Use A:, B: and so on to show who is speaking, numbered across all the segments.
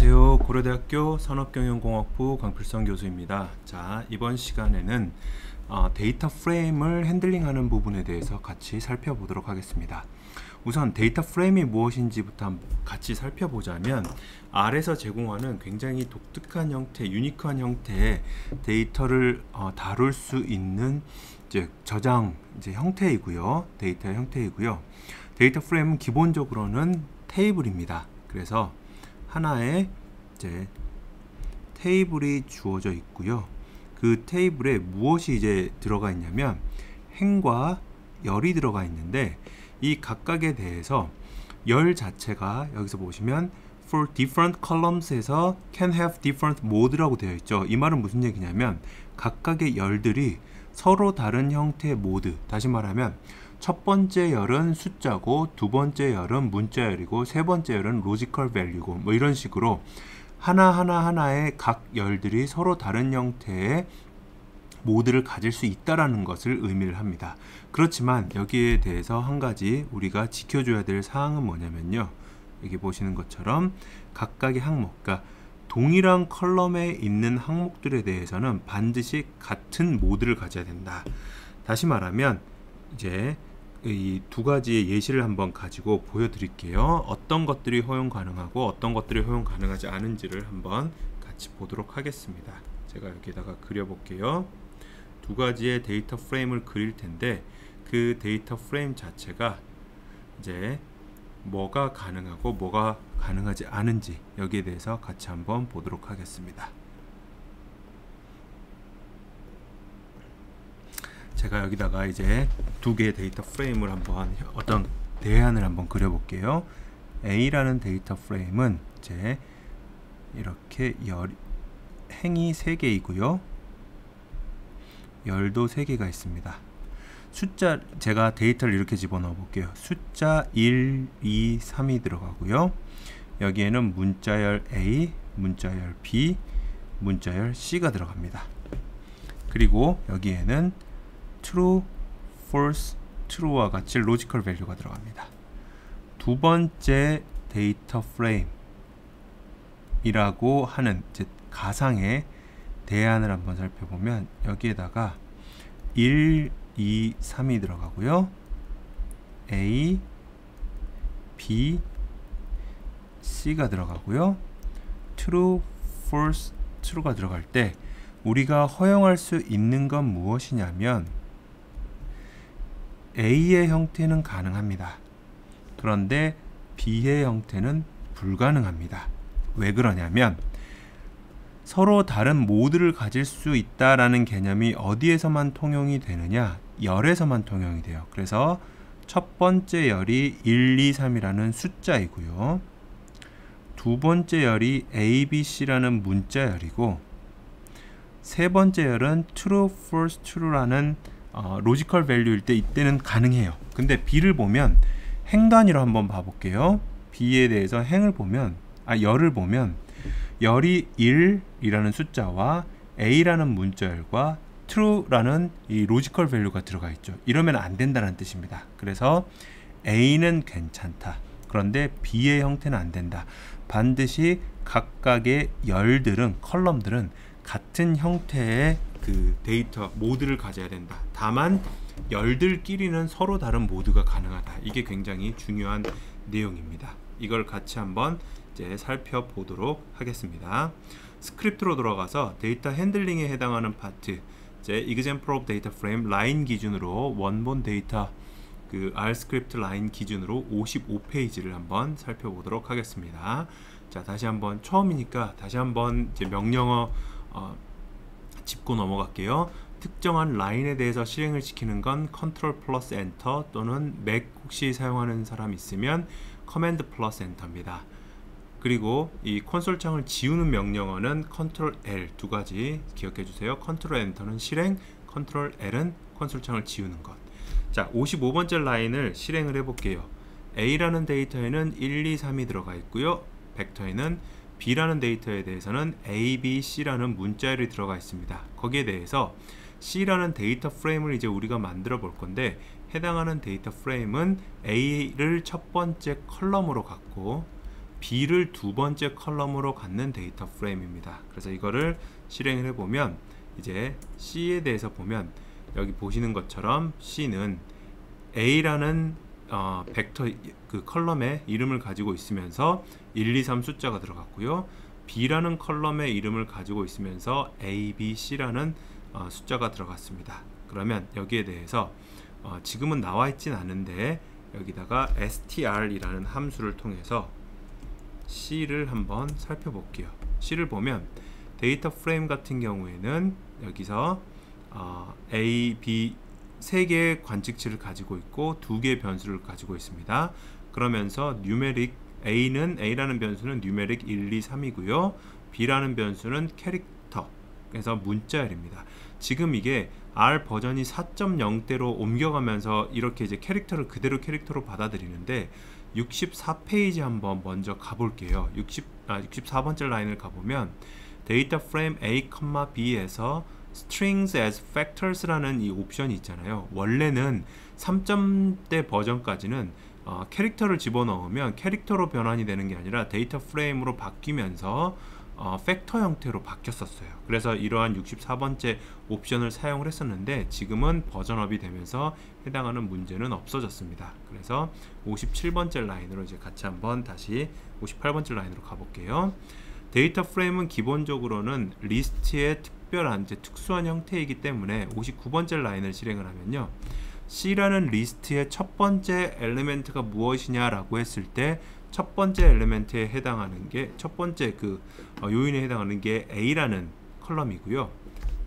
A: 안녕하세요. 고려대학교 산업경영공학부 강필성 교수입니다. 자, 이번 시간에는 데이터 프레임을 핸들링하는 부분에 대해서 같이 살펴보도록 하겠습니다. 우선 데이터 프레임이 무엇인지부터 같이 살펴보자면 R에서 제공하는 굉장히 독특한 형태, 유니크한 형태의 데이터를 다룰 수 있는 저장 형태이고요. 데이터의 형태이고요. 데이터 프레임은 기본적으로는 테이블입니다. 그래서 하나의 테이블이 주어져 있고요. 그 테이블에 무엇이 들어가 있냐면 행과 열이 들어가 있는데 이 각각에 대해서 열 자체가 여기서 보시면 for different columns에서 can have different mode라고 되어 있죠. 이 말은 무슨 얘기냐면 각각의 열들이 서로 다른 형태의 모드, 다시 말하면 첫 번째 열은 숫자고 두 번째 열은 문자열이고 세 번째 열은 로지컬 밸류고 뭐 이런 식으로 하나의 각 열들이 서로 다른 형태의 모드를 가질 수 있다라는 것을 의미를 합니다. 그렇지만 여기에 대해서 한 가지 우리가 지켜줘야 될 사항은 뭐냐면요. 여기 보시는 것처럼 각각의 항목, 그러니까 동일한 컬럼에 있는 항목들에 대해서는 반드시 같은 모드를 가져야 된다. 다시 말하면 이제 이 두 가지의 예시를 한번 가지고 보여드릴게요. 어떤 것들이 허용 가능하고 어떤 것들이 허용 가능하지 않은지를 한번 같이 보도록 하겠습니다. 제가 여기다가 그려볼게요. 두 가지의 데이터 프레임을 그릴 텐데 그 데이터 프레임 자체가 이제 뭐가 가능하고 뭐가 가능하지 않은지 여기에 대해서 같이 한번 보도록 하겠습니다. 제가 여기다가 이제 두 개의 데이터 프레임을 한번 어떤 대안을 한번 그려볼게요. A라는 데이터 프레임은 이제 이렇게 행이 3개이고요. 열도 3개가 있습니다. 숫자, 제가 데이터를 이렇게 집어넣어 볼게요. 숫자 1, 2, 3이 들어가고요. 여기에는 문자열 A, 문자열 B, 문자열 C가 들어갑니다. 그리고 여기에는 true, false, true와 같이 로지컬 밸류가 들어갑니다. 두 번째 데이터 프레임이라고 하는 가상의 대안을 한번 살펴보면 여기에다가 1, 2, 3이 들어가고요. A, B, C가 들어가고요. true, false, true가 들어갈 때 우리가 허용할 수 있는 건 무엇이냐면 A의 형태는 가능합니다. 그런데 B의 형태는 불가능합니다. 왜 그러냐면 서로 다른 모드를 가질 수 있다라는 개념이 어디에서만 통용이 되느냐? 열에서만 통용이 돼요. 그래서 첫 번째 열이 1, 2, 3이라는 숫자이고요. 두 번째 열이 A, B, C라는 문자열이고 세 번째 열은 true, false, true라는 로지컬 밸류일 때 이때는 가능해요. 근데 B를 보면 행 단위로 한번 봐볼게요. B에 대해서 행을 보면 열을 보면 열이 1이라는 숫자와 A라는 문자열과 true라는 이 로지컬 밸류가 들어가 있죠. 이러면 안 된다는 뜻입니다. 그래서 A는 괜찮다. 그런데 B의 형태는 안 된다. 반드시 각각의 열들은 컬럼들은 같은 형태의 그 데이터 모드를 가져야 된다. 다만 열들끼리는 서로 다른 모드가 가능하다. 이게 굉장히 중요한 내용입니다. 이걸 같이 한번 이제 살펴보도록 하겠습니다. 스크립트로 돌아가서 데이터 핸들링에 해당하는 파트, 이제 example of data frame 라인 기준으로 원본 데이터 그 R 스크립트 라인 기준으로 55페이지를 한번 살펴보도록 하겠습니다. 자, 다시 한번 처음이니까 다시 한번 이제 명령어 짚고 넘어갈게요. 특정한 라인에 대해서 실행을 시키는 건 Ctrl 플러스 엔터 또는 맥 혹시 사용하는 사람 있으면 커맨드 플러스 엔터입니다. 그리고 이 콘솔 창을 지우는 명령어는 Ctrl L 두 가지 기억해 주세요. Ctrl 엔터는 실행, Ctrl L은 콘솔 창을 지우는 것. 자, 55번째 라인을 실행을 해 볼게요. A라는 데이터에는 1, 2, 3이 들어가 있고요. 벡터에는 B라는 데이터에 대해서는 A, B, C라는 문자열이 들어가 있습니다. 거기에 대해서 C라는 데이터 프레임을 이제 우리가 만들어 볼 건데 해당하는 데이터 프레임은 A를 첫 번째 컬럼으로 갖고 B를 두 번째 컬럼으로 갖는 데이터 프레임입니다. 그래서 이거를 실행을 해보면 이제 C에 대해서 보면 여기 보시는 것처럼 C는 A라는 벡터 그 컬럼의 이름을 가지고 있으면서 1, 2, 3 숫자가 들어갔고요. B라는 컬럼의 이름을 가지고 있으면서 A, B, C라는 숫자가 들어갔습니다. 그러면 여기에 대해서 지금은 나와 있진 않은데 여기다가 str이라는 함수를 통해서 C를 한번 살펴볼게요. C를 보면 데이터 프레임 같은 경우에는 여기서 A, B 세 개의 관측치를 가지고 있고 두 개의 변수를 가지고 있습니다. 그러면서 뉴메릭 A라는 변수는 뉴메릭 1, 2, 3이고요. B라는 변수는 캐릭터, 그래서 문자열입니다. 지금 이게 R 버전이 4.0대로 옮겨가면서 이렇게 이제 캐릭터를 그대로 캐릭터로 받아들이는데 64페이지 한번 먼저 가볼게요. 64번째 라인을 가보면 데이터 프레임 A, B에서 strings as factors라는 이 옵션이 있잖아요. 원래는 3점대 버전까지는 캐릭터를 집어넣으면 캐릭터로 변환이 되는 게 아니라 데이터 프레임으로 바뀌면서 팩터 형태로 바뀌었었어요. 그래서 이러한 64번째 옵션을 사용을 했었는데 지금은 버전업이 되면서 해당하는 문제는 없어졌습니다. 그래서 57번째 라인으로 이제 같이 한번 다시 58번째 라인으로 가볼게요. 데이터 프레임은 기본적으로는 리스트의 특별한 특수한 형태이기 때문에 59번째 라인을 실행을 하면요, C라는 리스트의 첫 번째 엘리멘트가 무엇이냐라고 했을 때 첫 번째 엘리멘트에 해당하는 게 첫 번째 그 요인에 해당하는 게 A라는 컬럼이고요.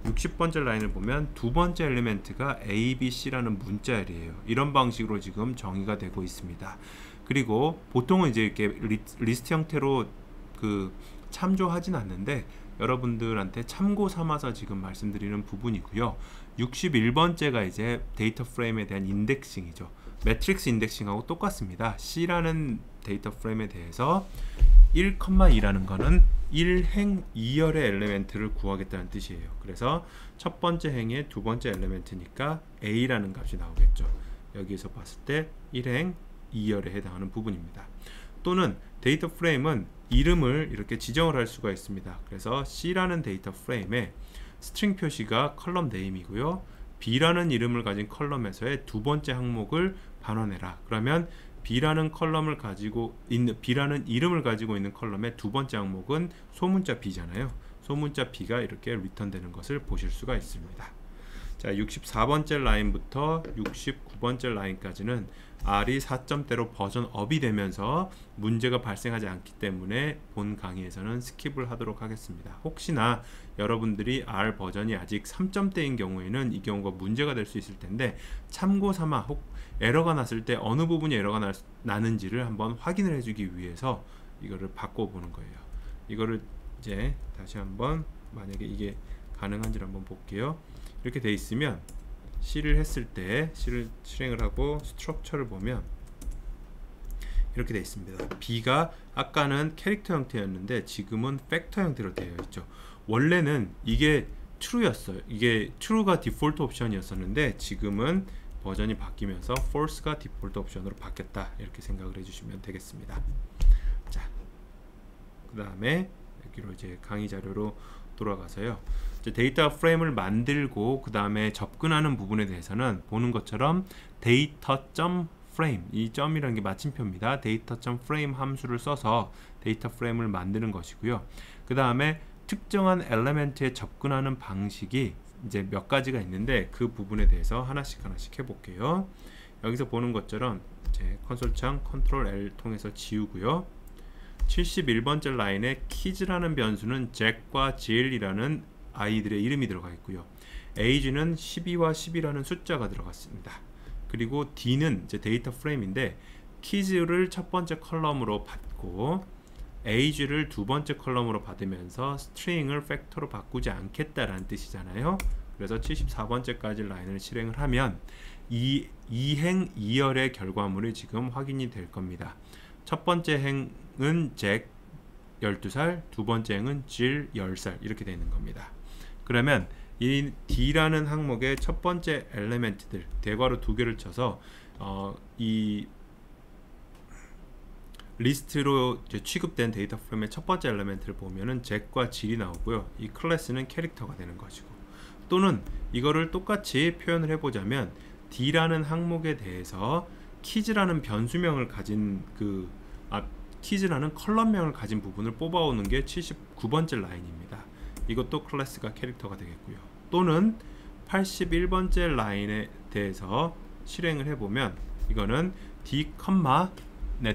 A: 60번째 라인을 보면 두 번째 엘리멘트가 A, B, C라는 문자열이에요. 이런 방식으로 지금 정의가 되고 있습니다. 그리고 보통은 이제 이렇게 리스트 형태로 그 참조하진 않는데 여러분들한테 참고 삼아서 지금 말씀드리는 부분이고요. 61번째가 이제 데이터 프레임에 대한 인덱싱이죠. 매트릭스 인덱싱하고 똑같습니다. C라는 데이터 프레임에 대해서 1,2라는 거는 1행 2열의 엘리멘트를 구하겠다는 뜻이에요. 그래서 첫 번째 행의 두 번째 엘리멘트니까 A라는 값이 나오겠죠. 여기에서 봤을 때 1행 2열에 해당하는 부분입니다. 또는 데이터 프레임은 이름을 이렇게 지정을 할 수가 있습니다. 그래서 C라는 데이터 프레임에 스트링 표시가 컬럼 네임이고요. B라는 이름을 가진 컬럼에서의 두 번째 항목을 반환해라. 그러면 B라는 컬럼을 가지고 있는 B라는 이름을 가지고 있는 컬럼의 두 번째 항목은 소문자 B잖아요. 소문자 B가 이렇게 리턴되는 것을 보실 수가 있습니다. 자, 64번째 라인부터 69번째 라인까지는 R이 4점대로 버전업이 되면서 문제가 발생하지 않기 때문에 본 강의에서는 스킵을 하도록 하겠습니다. 혹시나 여러분들이 R 버전이 아직 3점대인 경우에는 이 경우가 문제가 될 수 있을 텐데 참고 삼아 혹 에러가 났을 때 어느 부분이 에러가 나는지를 한번 확인을 해주기 위해서 이거를 바꿔보는 거예요. 이거를 이제 다시 한번 만약에 이게 가능한지를 한번 볼게요. 이렇게 돼 있으면 C를 했을 때 C를 실행을 하고 스트럭처를 보면 이렇게 되어 있습니다. B가 아까는 캐릭터 형태였는데 지금은 팩터 형태로 되어 있죠. 원래는 이게 true였어요. 이게 true가 디폴트 옵션이었었는데 지금은 버전이 바뀌면서 false가 디폴트 옵션으로 바뀌었다, 이렇게 생각을 해주시면 되겠습니다. 자, 그 다음에 여기로 이제 강의 자료로 돌아가서요. 이제 데이터 프레임을 만들고 그 다음에 접근하는 부분에 대해서는 보는 것처럼 data.frame, 이 점이라는 게 마침표입니다. data.frame 함수를 써서 데이터 프레임을 만드는 것이고요. 그 다음에 특정한 엘리멘트에 접근하는 방식이 이제 몇 가지가 있는데 그 부분에 대해서 하나씩 해볼게요. 여기서 보는 것처럼 이제 콘솔창 컨트롤 L 통해서 지우고요. 71번째 라인에 키즈라는 변수는 잭과 질이라는 아이들의 이름이 들어가 있고요. age는 12와 10이라는 숫자가 들어갔습니다. 그리고 d는 이제 데이터 프레임인데 키즈를 첫 번째 컬럼으로 받고 age를 두 번째 컬럼으로 받으면서 스트링을 팩터로 바꾸지 않겠다라는 뜻이잖아요. 그래서 74번째까지 라인을 실행을 하면 2행 2열의 결과물이 지금 확인이 될 겁니다. 첫 번째 행은 잭 12살, 두 번째 행은 질 10살, 이렇게 되는 겁니다. 그러면 이 D라는 항목의 첫 번째 엘리멘트들 대괄호 두 개를 쳐서 이 리스트로 이제 취급된 데이터 프레임의 첫 번째 엘리멘트를 보면은 잭과 질이 나오고요. 이 클래스는 캐릭터가 되는 것이고, 또는 이거를 똑같이 표현을 해보자면 D라는 항목에 대해서 키즈라는 변수명을 가진 키즈라는 컬럼명을 가진 부분을 뽑아오는 게 79번째 라인입니다. 이것도 클래스가 캐릭터가 되겠고요. 또는 81번째 라인에 대해서 실행을 해보면 이거는 D,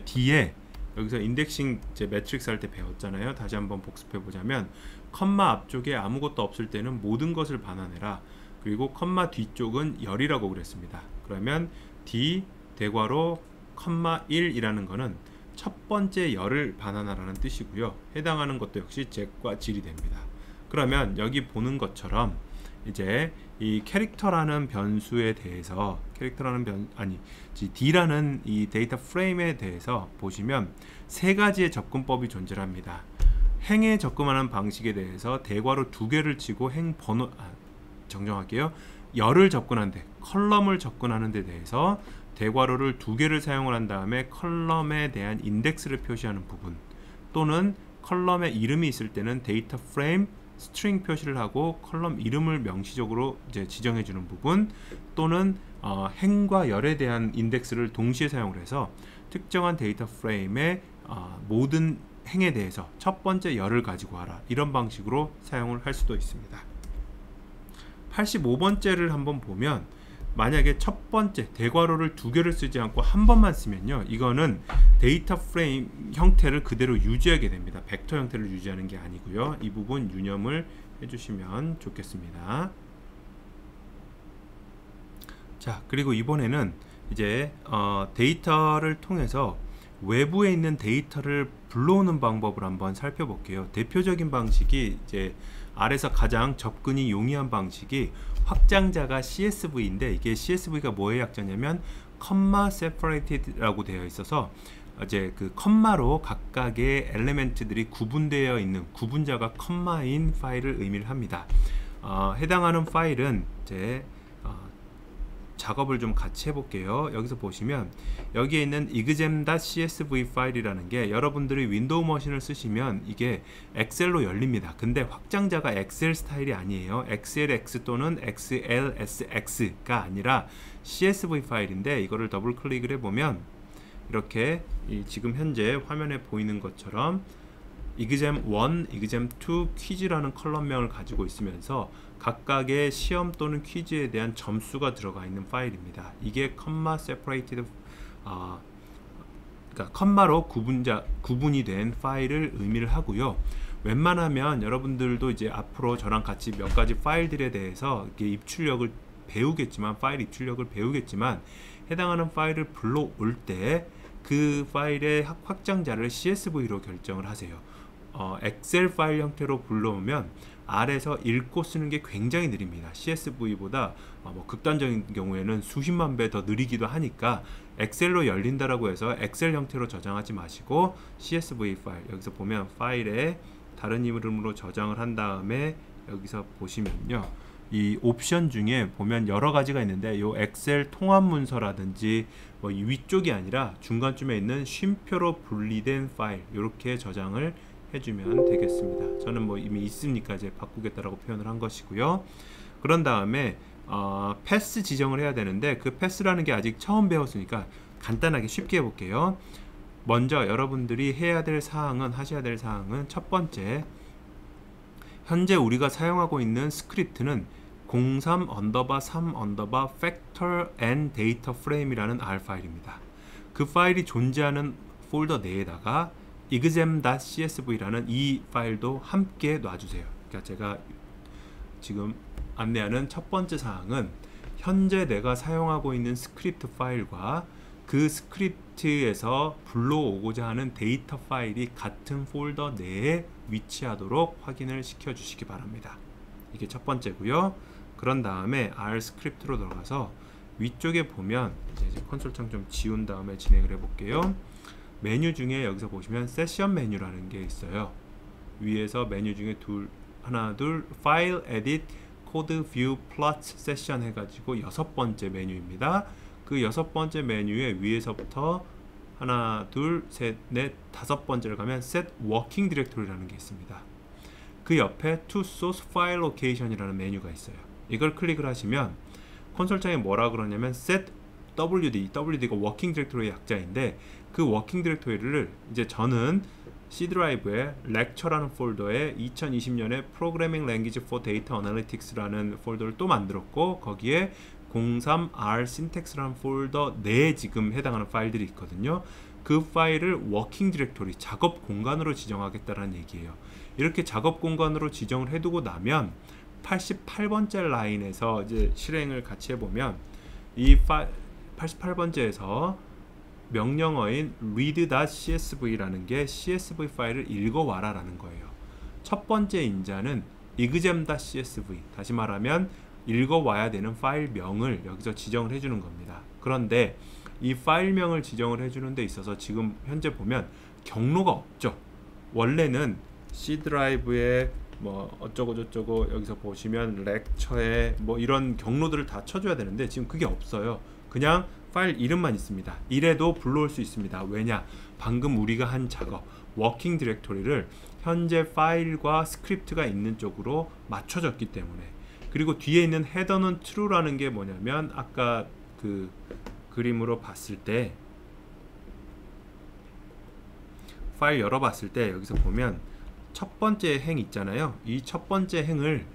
A: D에 여기서 인덱싱 이제 매트릭스 할 때 배웠잖아요. 다시 한번 복습해 보자면 컴마 앞쪽에 아무것도 없을 때는 모든 것을 반환해라. 그리고 컴마 뒤쪽은 열이라고 그랬습니다. 그러면 D 대괄호 컴마 1이라는 거는 첫 번째 열을 반환하라는 뜻이고요. 해당하는 것도 역시 잭과 질이 됩니다. 그러면 여기 보는 것처럼 이제 이 캐릭터라는 변수에 대해서 D라는 이 데이터 프레임에 대해서 보시면 세 가지의 접근법이 존재합니다. 행에 접근하는 방식에 대해서 대괄호 두 개를 치고 행 번호 정정할게요. 열을 접근하는데 컬럼을 접근하는 데 대해서 대괄호를 두 개를 사용을 한 다음에 컬럼에 대한 인덱스를 표시하는 부분, 또는 컬럼에 이름이 있을 때는 데이터 프레임 스트링 표시를 하고 컬럼 이름을 명시적으로 이제 지정해 주는 부분, 또는 행과 열에 대한 인덱스를 동시에 사용을 해서 특정한 데이터 프레임의 모든 행에 대해서 첫 번째 열을 가지고 와라, 이런 방식으로 사용을 할 수도 있습니다. 85번째를 한번 보면 만약에 첫 번째 대괄호를 두 개를 쓰지 않고 한 번만 쓰면요, 이거는 데이터 프레임 형태를 그대로 유지하게 됩니다. 벡터 형태를 유지하는 게 아니고요. 이 부분 유념을 해주시면 좋겠습니다. 자, 그리고 이번에는 이제 데이터를 통해서 외부에 있는 데이터를 불러오는 방법을 한번 살펴볼게요. 대표적인 방식이 이제 아래서 가장 접근이 용이한 방식이 확장자가 CSV인데, 이게 CSV가 뭐의 약자냐면 컴마 세퍼레이티드라고 되어 있어서 이제 그 컴마로 각각의 엘리멘트들이 구분되어 있는 구분자가 컴마인 파일을 의미를 합니다. 해당하는 파일은 이제 작업을 좀 같이 해볼게요. 여기서 보시면 여기에 있는 exam.csv 파일이라는 게 여러분들이 윈도우 머신을 쓰시면 이게 엑셀로 열립니다. 근데 확장자가 엑셀 스타일이 아니에요. XLX 또는 XLSX가 아니라 CSV 파일인데, 이거를 더블 클릭을 해보면 이렇게 지금 현재 화면에 보이는 것처럼 exam1, exam2 퀴즈라는 컬럼명을 가지고 있으면서 각각의 시험 또는 퀴즈에 대한 점수가 들어가 있는 파일입니다. 이게 컴마 세퍼레이티드 그러니까 컴마로 구분이 된 파일을 의미를 하고요. 웬만하면 여러분들도 이제 앞으로 저랑 같이 몇 가지 파일들에 대해서 입출력을 배우겠지만, 파일 입출력을 배우겠지만, 해당하는 파일을 불러올 때 그 파일의 확장자를 CSV로 결정을 하세요. 엑셀 파일 형태로 불러오면 R에서 읽고 쓰는 게 굉장히 느립니다. CSV보다 극단적인 경우에는 수십만 배 더 느리기도 하니까 엑셀로 열린다라고 해서 엑셀 형태로 저장하지 마시고 CSV 파일, 여기서 보면 파일에 다른 이름으로 저장을 한 다음에 여기서 보시면요, 이 옵션 중에 보면 여러 가지가 있는데, 요 엑셀 통합 문서라든지 이 위쪽이 아니라 중간쯤에 있는 쉼표로 분리된 파일, 이렇게 저장을 해주면 되겠습니다. 저는 이미 있으니까 이제 바꾸겠다라고 표현을 한 것이고요. 그런 다음에 패스 지정을 해야 되는데, 그 패스라는 게 아직 처음 배웠으니까 간단하게 쉽게 해볼게요. 먼저 여러분들이 하셔야 될 사항은 첫 번째, 현재 우리가 사용하고 있는 스크립트는 03_3_ factor and data frame이라는 R 파일입니다. 그 파일이 존재하는 폴더 내에다가 exam.csv라는 이 파일도 함께 놔주세요. 그러니까 제가 지금 안내하는 첫 번째 사항은 현재 내가 사용하고 있는 스크립트 파일과 그 스크립트에서 불러오고자 하는 데이터 파일이 같은 폴더 내에 위치하도록 확인을 시켜 주시기 바랍니다. 이게 첫 번째고요. 그런 다음에 R 스크립트로 들어가서 위쪽에 보면 이제 콘솔 창 좀 지운 다음에 진행을 해볼게요. 메뉴 중에 여기서 보시면 세션 메뉴라는 게 있어요. 위에서 메뉴 중에 하나, 둘, 파일, 에딧, 코드, 뷰, 플롯, 세션 해가지고 6번째 메뉴입니다. 그 6번째 메뉴의 위에서부터 하나, 둘, 셋, 넷, 다섯 번째를 가면 set working directory라는 게 있습니다. 그 옆에 to source file location이라는 메뉴가 있어요. 이걸 클릭을 하시면 콘솔장에 뭐라 그러냐면 set wd가 working directory의 약자인데, 그 working directory를 이제 저는 C 드라이브에 lecture라는 폴더에 2020년에 Programming Language for Data Analytics라는 폴더를 또 만들었고, 거기에 03R Syntax라는 폴더 내에 지금 해당하는 파일들이 있거든요. 그 파일을 워킹 디렉토리, 작업 공간으로 지정하겠다는 얘기예요. 이렇게 작업 공간으로 지정을 해두고 나면 88번째 라인에서 이제 실행을 같이 해보면 이 88번째에서 명령어인 read.csv라는 게 CSV 파일을 읽어와라 라는 거예요. 첫 번째 인자는 exam.csv, 다시 말하면 읽어와야 되는 파일명을 여기서 지정을 해주는 겁니다. 그런데 이 파일명을 지정을 해주는 데 있어서 지금 현재 보면 경로가 없죠. 원래는 C 드라이브에 뭐 어쩌고 저쩌고 여기서 보시면 렉처에 뭐 이런 경로들을 다 쳐줘야 되는데 지금 그게 없어요. 그냥 파일 이름만 있습니다. 이래도 불러올 수 있습니다. 왜냐? 방금 우리가 한 작업 워킹 디렉토리를 현재 파일과 스크립트가 있는 쪽으로 맞춰졌기 때문에. 그리고 뒤에 있는 헤더는 true라는 게 뭐냐면 아까 그 그림으로 봤을 때 파일 열어봤을 때 여기서 보면 첫 번째 행 있잖아요. 이 첫 번째 행을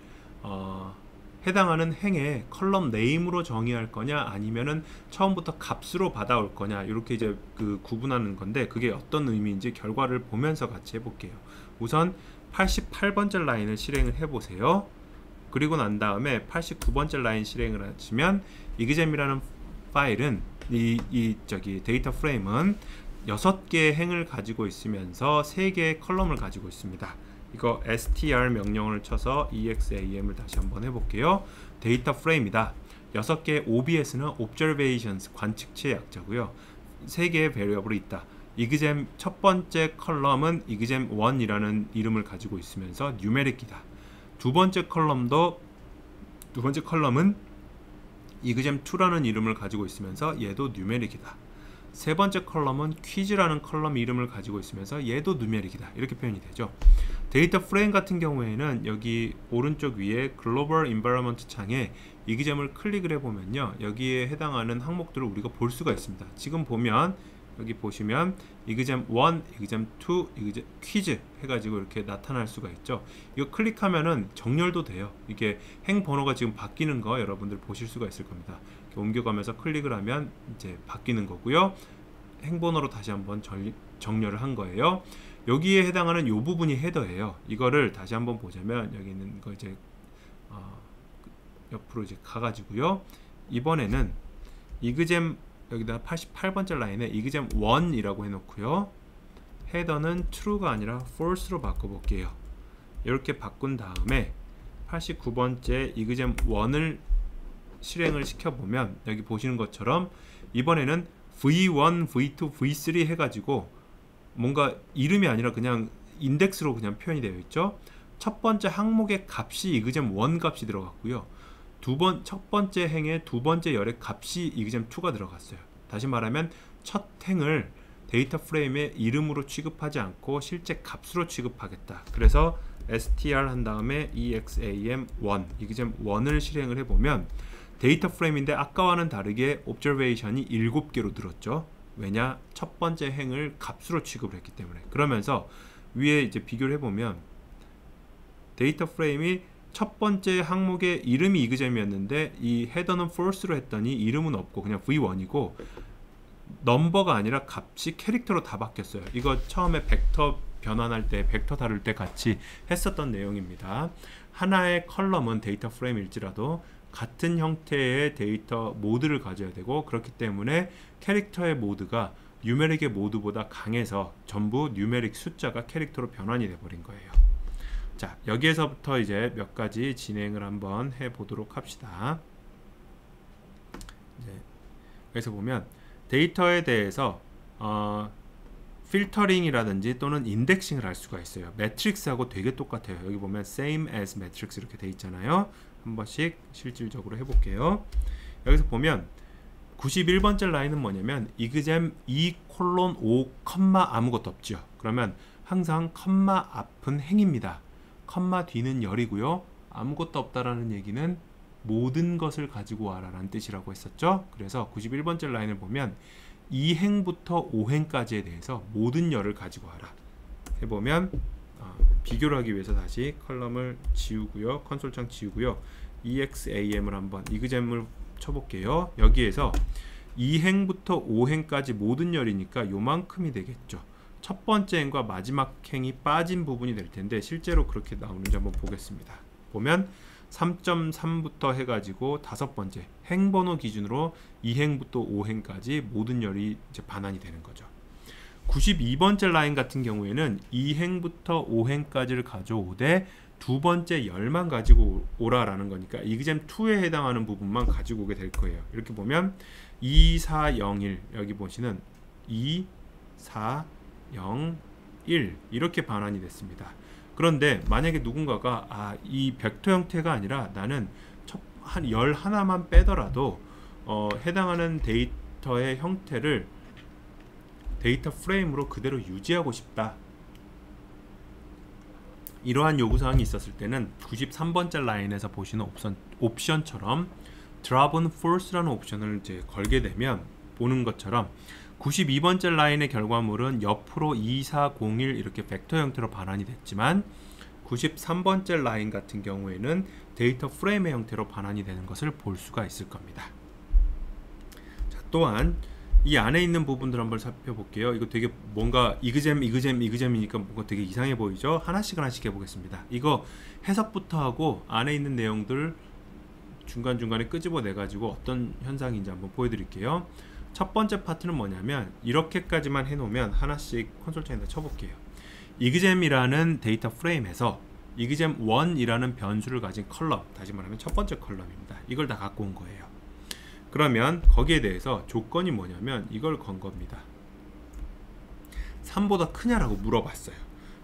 A: 해당하는 행의 컬럼 네임으로 정의할 거냐 아니면은 처음부터 값으로 받아올 거냐, 이렇게 이제 그 구분하는 건데, 그게 어떤 의미인지 결과를 보면서 같이 해볼게요. 우선 88번째 라인을 실행을 해보세요. 그리고 난 다음에 89번째 라인 실행을 하시면 exam이라는 파일은 이 데이터 프레임은 6개의 행을 가지고 있으면서 3개의 컬럼을 가지고 있습니다. 이거 str 명령을 쳐서 exam을 다시 한번 해볼게요. 데이터 프레임이다. 6개의 OBS는 observations, 관측치의 약자고요. 3개의 베리어블이 있다. exam 첫 번째 컬럼은 exam1이라는 이름을 가지고 있으면서 numeric이다. 두 번째 컬럼은 exam2라는 이름을 가지고 있으면서 얘도 numeric이다. 세 번째 컬럼은 퀴즈라는 컬럼 이름을 가지고 있으면서 얘도 numeric이다. 이렇게 표현이 되죠. 데이터 프레임 같은 경우에는 여기 오른쪽 위에 글로벌 인바이러먼트 창에 exam을 클릭을 해보면요, 여기에 해당하는 항목들을 우리가 볼 수가 있습니다. 지금 보면 여기 보시면 exam1, exam2, exam 퀴즈 해가지고 이렇게 나타날 수가 있죠. 이거 클릭하면은 정렬도 돼요. 이게 행 번호가 지금 바뀌는 거 여러분들 보실 수가 있을 겁니다. 이렇게 옮겨가면서 클릭을 하면 이제 바뀌는 거고요. 행 번호로 다시 한번 정렬을 한 거예요. 여기에 해당하는 요 부분이 헤더예요. 이거를 다시 한번 보자면 여기 있는 거 이제 옆으로 이제 가가지고요. 이번에는 exam 여기다 88번째 라인에 exam1이라고 해놓고요. 헤더는 true가 아니라 false로 바꿔볼게요. 이렇게 바꾼 다음에 89번째 exam1을 실행을 시켜보면 여기 보시는 것처럼 이번에는 v1, v2, v3 해가지고 뭔가 이름이 아니라 그냥 인덱스로 그냥 표현이 되어 있죠. 첫 번째 항목의 값이 exam1 값이 들어갔고요. 첫 번째 행의 두 번째 열의 값이 exam2가 들어갔어요. 다시 말하면 첫 행을 데이터 프레임의 이름으로 취급하지 않고 실제 값으로 취급하겠다. 그래서 str 한 다음에 exam1, exam1을 실행을 해보면 데이터 프레임인데 아까와는 다르게 observation이 7개로 늘었죠. 왜냐? 첫 번째 행을 값으로 취급을 했기 때문에. 그러면서 위에 이제 비교를 해보면 데이터 프레임이 첫 번째 항목의 이름이 exam이었는데 이 헤더는 false로 했더니 이름은 없고 그냥 v1이고 넘버가 아니라 값이 캐릭터로 다 바뀌었어요. 이거 처음에 벡터 변환할 때, 벡터 다룰 때 같이 했었던 내용입니다. 하나의 컬럼은 데이터 프레임일지라도 같은 형태의 데이터 모드를 가져야 되고, 그렇기 때문에 캐릭터의 모드가 뉴메릭의 모드보다 강해서 전부 뉴메릭 숫자가 캐릭터로 변환이 돼버린 거예요. 자, 여기에서부터 이제 몇 가지 진행을 한번 해보도록 합시다. 이제 여기서 보면 데이터에 대해서 필터링이라든지 또는 인덱싱을 할 수가 있어요. 매트릭스하고 되게 똑같아요. 여기 보면 same as matrix 이렇게 돼 있잖아요. 한 번씩 실질적으로 해볼게요. 여기서 보면 91번째 라인은 뭐냐면 exam 2:5 컴마 아무것도 없죠. 그러면 항상 컴마 앞은 행입니다. 컴마 뒤는 열이고요. 아무것도 없다라는 얘기는 모든 것을 가지고 와라 라는 뜻이라고 했었죠. 그래서 91번째 라인을 보면 2행부터 5행까지에 대해서 모든 열을 가지고 와라 해보면 비교를 하기 위해서 다시 컬럼을 지우고요. 컨솔창 지우고요. exam을 한번 exam을 쳐볼게요. 여기에서 2행부터 5행까지 모든 열이니까 요만큼이 되겠죠. 첫 번째 행과 마지막 행이 빠진 부분이 될 텐데 실제로 그렇게 나오는지 한번 보겠습니다. 보면 3.3부터 해가지고 다섯 번째 행번호 기준으로 2행부터 5행까지 모든 열이 이제 반환이 되는 거죠. 92번째 라인 같은 경우에는 2행부터 5행까지를 가져오되 두 번째 열만 가지고 오라라는 거니까 exam 2에 해당하는 부분만 가지고 오게 될 거예요. 이렇게 보면 2, 4, 0, 1 여기 보시는 2, 4, 0, 1 이렇게 반환이 됐습니다. 그런데 만약에 누군가가 이 벡터 형태가 아니라 나는 한 열 하나만 빼더라도 해당하는 데이터의 형태를 데이터 프레임으로 그대로 유지하고 싶다. 이러한 요구사항이 있었을 때는 93번째 라인에서 보시는 옵션처럼 drop and false라는 옵션을 이제 걸게 되면 보는 것처럼 92번째 라인의 결과물은 옆으로 2, 4, 0, 1 이렇게 벡터 형태로 반환이 됐지만 93번째 라인 같은 경우에는 데이터 프레임의 형태로 반환이 되는 것을 볼 수가 있을 겁니다. 자, 또한 이 안에 있는 부분들 한번 살펴볼게요. 이거 되게 뭔가 exam이니까 뭔가 되게 이상해 보이죠? 하나씩 해보겠습니다. 이거 해석부터 하고 안에 있는 내용들 중간중간에 끄집어내 가지고 어떤 현상인지 한번 보여드릴게요. 첫 번째 파트는 뭐냐면 이렇게까지만 해놓으면 하나씩 콘솔창에다 쳐볼게요. exam이라는 데이터 프레임에서 exam1이라는 변수를 가진 컬럼, 다시 말하면 첫 번째 컬럼입니다. 이걸 다 갖고 온 거예요. 그러면 거기에 대해서 조건이 뭐냐면 이걸 건 겁니다. 3보다 크냐라고 물어봤어요.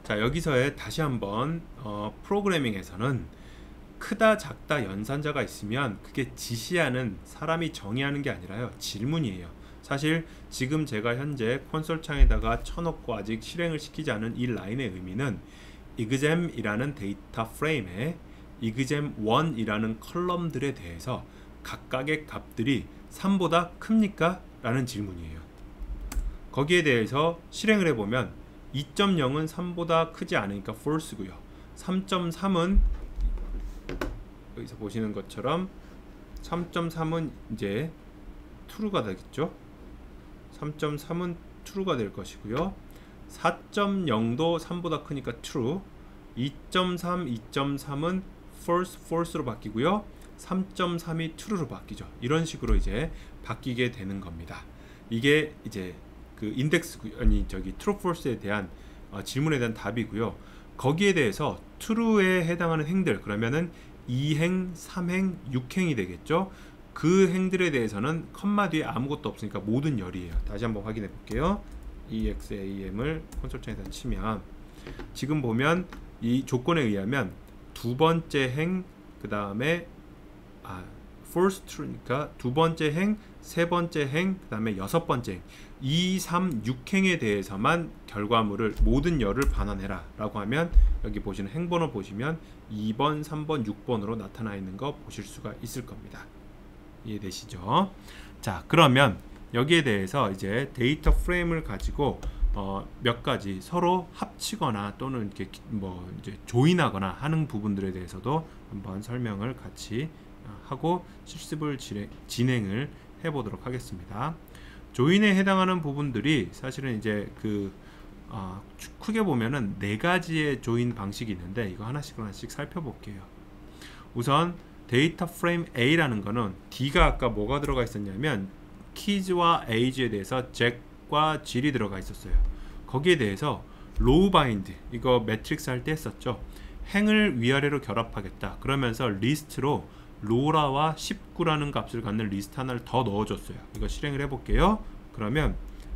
A: 자, 여기서의 다시 한번 프로그래밍에서는 크다 작다 연산자가 있으면 그게 지시하는 사람이 정의하는 게 아니라요 질문이에요. 사실 지금 제가 현재 콘솔 창에다가 쳐놓고 아직 실행을 시키지 않은 이 라인의 의미는 exam이라는 데이터 프레임에 exam1이라는 컬럼들에 대해서 각각의 값들이 3보다 큽니까? 라는 질문이에요. 거기에 대해서 실행을 해보면 2.0은 3보다 크지 않으니까 false고요. 3.3은 여기서 보시는 것처럼 3.3은 이제 true가 되겠죠. 3.3은 true가 될 것이고요. 4.0도 3보다 크니까 true, 2.3, 2.3은 false로 바뀌고요. 3.3이 true로 바뀌죠. 이런 식으로 이제 바뀌게 되는 겁니다. 이게 이제 그 인덱스 true false에 대한 질문에 대한 답이고요. 거기에 대해서 true에 해당하는 행들 그러면은 2행, 3행, 6행이 되겠죠. 그 행들에 대해서는 컴마 뒤에 아무것도 없으니까 모든 열이에요. 다시 한번 확인해 볼게요. exam을 콘솔창에다 치면 지금 보면 이 조건에 의하면 두 번째 행, 그 다음에 false true니까 두 번째 행, 세 번째 행, 그 다음에 여섯 번째 행 2, 3, 6행에 대해서만 결과물을 모든 열을 반환해라 라고 하면 여기 보시는 행번호 보시면 2번, 3번, 6번으로 나타나 있는 거 보실 수가 있을 겁니다. 이해되시죠? 자, 그러면 여기에 대해서 이제 데이터 프레임을 가지고 몇 가지 서로 합치거나 또는 이렇게 이제 조인하거나 하는 부분들에 대해서도 한번 설명을 같이 하고 실습을 진행을 해보도록 하겠습니다. 조인에 해당하는 부분들이 사실은 이제 크게 보면은 네 가지의 조인 방식이 있는데 이거 하나씩 살펴볼게요. 우선 데이터 프레임 A라는 거는 D가 아까 뭐가 들어가 있었냐면 키즈와 에이지에 대해서 잭과 질이 들어가 있었어요. 거기에 대해서 로우 바인드 이거 매트릭스 할 때 했었죠. 행을 위아래로 결합하겠다. 그러면서 리스트로 로라와 19라는 값을 갖는 리스트 하나를 더 넣어줬어요. 이거 실행을 해볼게요. 그러면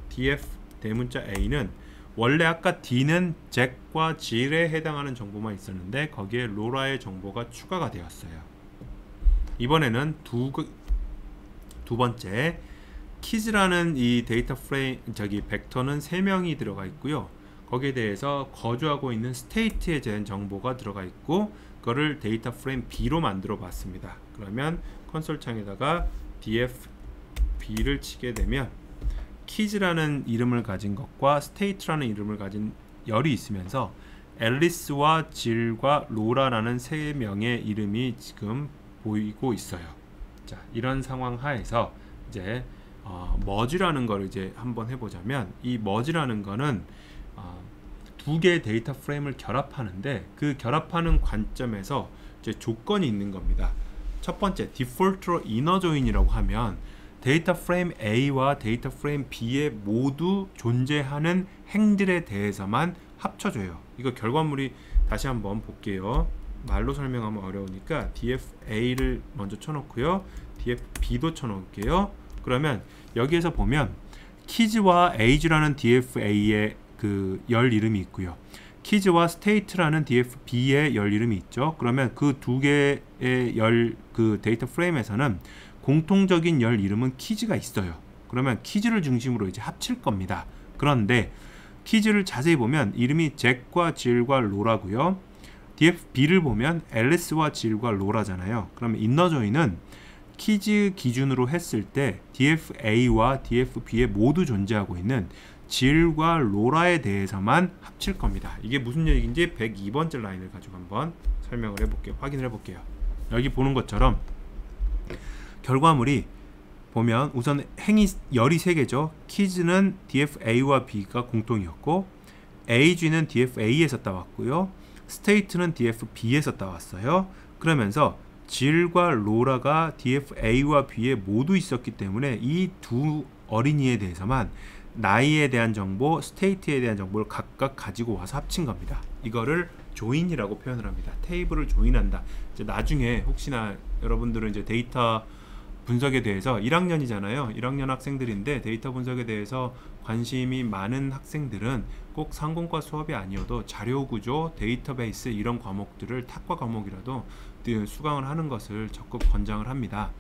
A: df 대문자 a는 원래 아까 d는 잭과 질에 해당하는 정보만 있었는데 거기에 로라의 정보가 추가가 되었어요. 이번에는 두 번째 키즈라는 이 데이터 프레임 벡터는 3명이 들어가 있고요. 거기에 대해서 거주하고 있는 스테이트에 대한 정보가 들어가 있고 그거를 데이터 프레임 B로 만들어 봤습니다. 그러면 콘솔 창에다가 dfB를 치게 되면 키즈라는 이름을 가진 것과 스테이트라는 이름을 가진 열이 있으면서 앨리스와 질과 로라라는 3명의 이름이 지금 보이고 있어요. 자, 이런 상황 하에서 이제 머지라는 걸 이제 한번 해보자면, 이 머지라는 거는 두 개의 데이터 프레임을 결합하는데 그 결합하는 관점에서 이제 조건이 있는 겁니다. 첫 번째, 디폴트로 이너 조인이라고 하면 데이터 프레임 A와 데이터 프레임 B에 모두 존재하는 행들에 대해서만 합쳐줘요. 이거 결과물이 다시 한번 볼게요. 말로 설명하면 어려우니까 dfA를 먼저 쳐놓고요. dfB도 쳐놓을게요. 그러면 여기에서 보면 키즈와 age라는 dfa의 그 열 이름이 있고요. 키즈와 state라는 dfB의 열 이름이 있죠. 그러면 그 두 개의 그 데이터 프레임에서는 공통적인 열 이름은 키즈가 있어요. 그러면 키즈를 중심으로 이제 합칠 겁니다. 그런데 키즈를 자세히 보면 이름이 잭과 질과 로라고요. dfB를 보면 앨리스와 질과 로라잖아요. 그러면 이너 조인은 키즈 기준으로 했을 때 dfA와 dfB에 모두 존재하고 있는 질과 로라에 대해서만 합칠 겁니다. 이게 무슨 얘기인지 102번째 라인을 가지고 한번 설명을 해볼게요. 확인을 해볼게요. 여기 보는 것처럼 결과물이 보면 우선 행이 열이 3개죠. 키즈는 dfA와 B가 공통이었고 age는 dfA에서 따왔고요. state는 dfB에서 따왔어요. 그러면서 질과 로라가 dfA와 B에 모두 있었기 때문에 이 두 어린이에 대해서만 나이에 대한 정보, 스테이트에 대한 정보를 각각 가지고 와서 합친 겁니다. 이거를 조인이라고 표현을 합니다. 테이블을 조인한다. 이제 나중에 혹시나 여러분들은 이제 데이터 분석에 대해서 1학년이잖아요. 1학년 학생들인데 데이터 분석에 대해서 관심이 많은 학생들은 꼭 상공과 수업이 아니어도 자료구조, 데이터베이스 이런 과목들을 탁과 과목이라도 수강을 하는 것을 적극 권장을 합니다.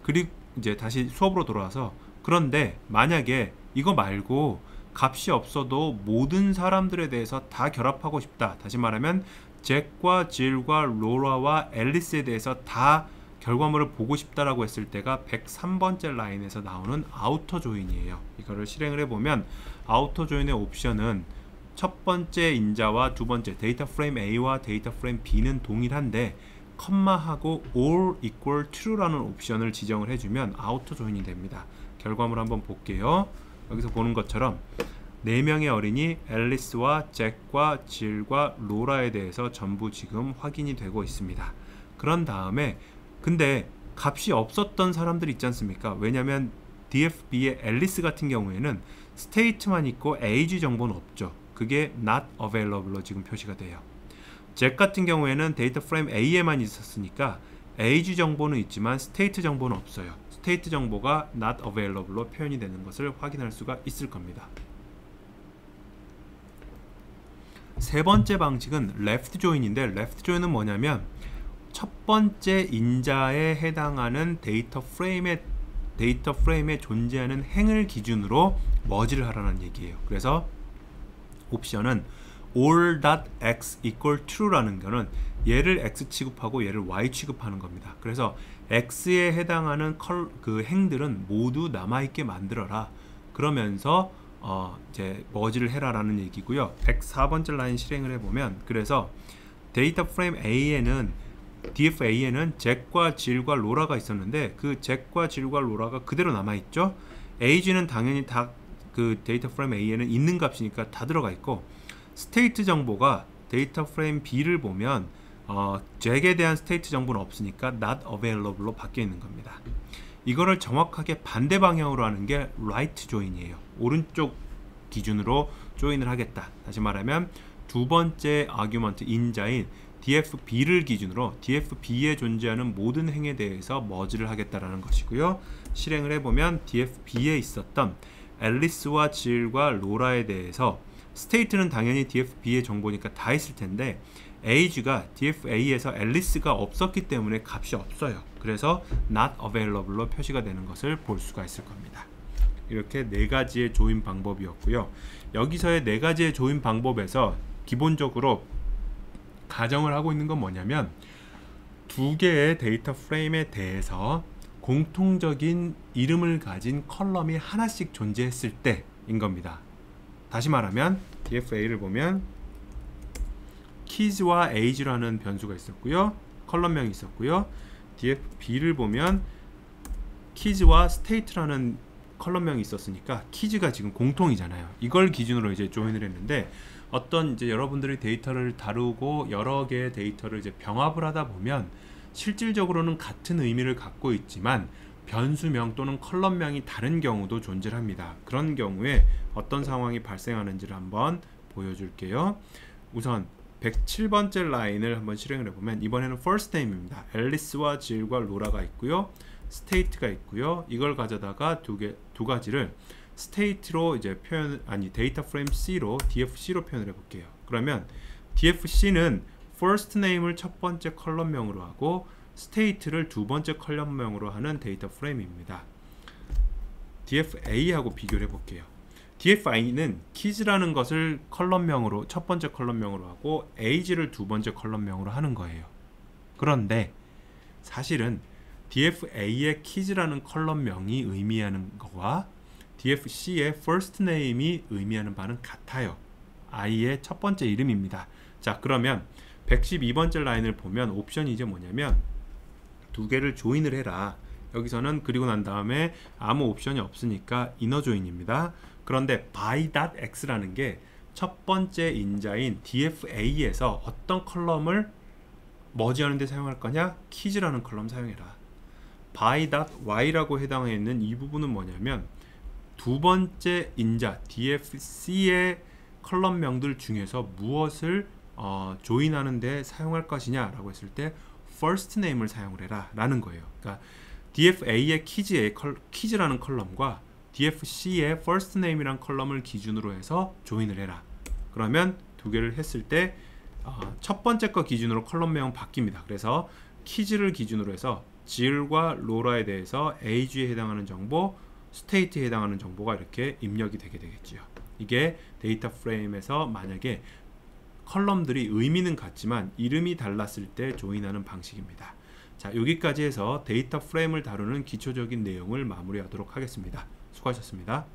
A: 그리고 이제 다시 수업으로 돌아와서, 그런데 만약에 이거 말고 값이 없어도 모든 사람들에 대해서 다 결합하고 싶다. 다시 말하면 잭과 질과 로라와 앨리스에 대해서 다 결과물을 보고 싶다라고 했을 때가 103번째 라인에서 나오는 아우터 조인이에요. 이거를 실행을 해보면 아우터 조인의 옵션은 첫 번째 인자와 두 번째 데이터 프레임 A와 데이터 프레임 B는 동일한데 컴마하고 all equal true라는 옵션을 지정을 해주면 아우터 조인이 됩니다. 결과물 한번 볼게요. 여기서 보는 것처럼 4명의 어린이 앨리스와 잭과 질과 로라에 대해서 전부 지금 확인이 되고 있습니다. 그런 다음에 근데 값이 없었던 사람들 있지 않습니까? 왜냐면 dfB의 앨리스 같은 경우에는 스테이트만 있고 age 정보는 없죠. 그게 not available로 지금 표시가 돼요. 잭 같은 경우에는 데이터 프레임 A에만 있었으니까 age 정보는 있지만 스테이트 정보는 없어요. 스테이트 정보가 not available로 표현이 되는 것을 확인할 수가 있을 겁니다. 세 번째 방식은 left join인데 left join은 뭐냐면 첫 번째 인자에 해당하는 데이터 프레임에 존재하는 행을 기준으로 머지를 하라는 얘기예요. 그래서 옵션은 all.x equal true라는 거는 얘를 x 취급하고 얘를 y 취급하는 겁니다. 그래서 x에 해당하는 그 행들은 모두 남아있게 만들어라. 그러면서 이제 머지를 해라라는 얘기고요. 104번째 라인 실행을 해보면, 그래서 데이터 프레임 A에는 dfA에는 잭과 질과 로라가 있었는데 그 잭과 질과 로라가 그대로 남아있죠. age는 당연히 다 그 데이터 프레임 A에는 있는 값이니까 다 들어가 있고, 스테이트 정보가 데이터 프레임 B를 보면 잭에 대한 스테이트 정보는 없으니까 not available로 바뀌어 있는 겁니다. 이거를 정확하게 반대 방향으로 하는 게 right join이에요. 오른쪽 기준으로 조인을 하겠다. 다시 말하면 두 번째 아규먼트 인자인 dfB를 기준으로 dfB에 존재하는 모든 행에 대해서 머지를 하겠다라는 것이고요. 실행을 해보면 dfB에 있었던 앨리스와 질과 로라에 대해서 스테이트는 당연히 dfB의 정보니까 다 있을 텐데 age가 dfA에서 앨리스가 없었기 때문에 값이 없어요. 그래서 not available로 표시가 되는 것을 볼 수가 있을 겁니다. 이렇게 네 가지의 조인 방법이었고요. 여기서의 네 가지의 조인 방법에서 기본적으로 가정을 하고 있는 건 뭐냐면 두 개의 데이터 프레임에 대해서 공통적인 이름을 가진 컬럼이 하나씩 존재했을 때인 겁니다. 다시 말하면 dfa를 보면 keys와 age라는 변수가 있었고요. 컬럼명이 있었고요. dfb를 보면 keys와 state라는 컬럼명이 있었으니까 keys가 지금 공통이잖아요. 이걸 기준으로 이제 조인을 했는데 어떤 이제 여러분들이 데이터를 다루고 여러 개의 데이터를 이제 병합을 하다 보면 실질적으로는 같은 의미를 갖고 있지만 변수명 또는 컬럼명이 다른 경우도 존재합니다. 그런 경우에 어떤 상황이 발생하는지를 한번 보여줄게요. 우선 107번째 라인을 한번 실행을 해보면 이번에는 first name입니다. 앨리스와 질과 로라가 있고요. state가 있고요. 이걸 가져다가 두 가지를 state로 이제 데이터 프레임 C로 dfc로 표현을 해볼게요. 그러면 dfc는 first name을 첫 번째 컬럼명으로 하고 state를 두 번째 컬럼명으로 하는 데이터 프레임입니다. dfa하고 비교를 해볼게요. dfi는 keys라는 것을 컬럼명으로 첫 번째 컬럼명으로 하고 age를 두 번째 컬럼명으로 하는 거예요. 그런데 사실은 dfa의 keys라는 컬럼명이 의미하는 거와 dfc의 first name이 의미하는 바는 같아요. i의 첫 번째 이름입니다. 자, 그러면 112번째 라인을 보면 옵션이 이제 뭐냐면 두 개를 조인을 해라. 여기서는 그리고 난 다음에 아무 옵션이 없으니까 이너 조인입니다. 그런데 by.x라는 게 첫 번째 인자인 dfa에서 어떤 컬럼을 머지하는 데 사용할 거냐? keys라는 컬럼 사용해라. by.y라고 해당해 있는 이 부분은 뭐냐면 두 번째 인자 dfc의 컬럼명들 중에서 무엇을 조인하는 데 사용할 것이냐 라고 했을 때 first name을 사용을 해라 라는 거예요. 그러니까 dfa의 keys라는 컬럼과 dfc의 first name이란 컬럼을 기준으로 해서 조인을 해라. 그러면 두 개를 했을 때 첫 번째 거 기준으로 컬럼명은 바뀝니다. 그래서 keys를 기준으로 해서 질과 로라에 대해서 age에 해당하는 정보, state에 해당하는 정보가 이렇게 입력이 되게 되겠죠. 이게 데이터 프레임에서 만약에 컬럼들이 의미는 같지만 이름이 달랐을 때 조인하는 방식입니다. 자, 여기까지 해서 데이터 프레임을 다루는 기초적인 내용을 마무리하도록 하겠습니다. 수고하셨습니다.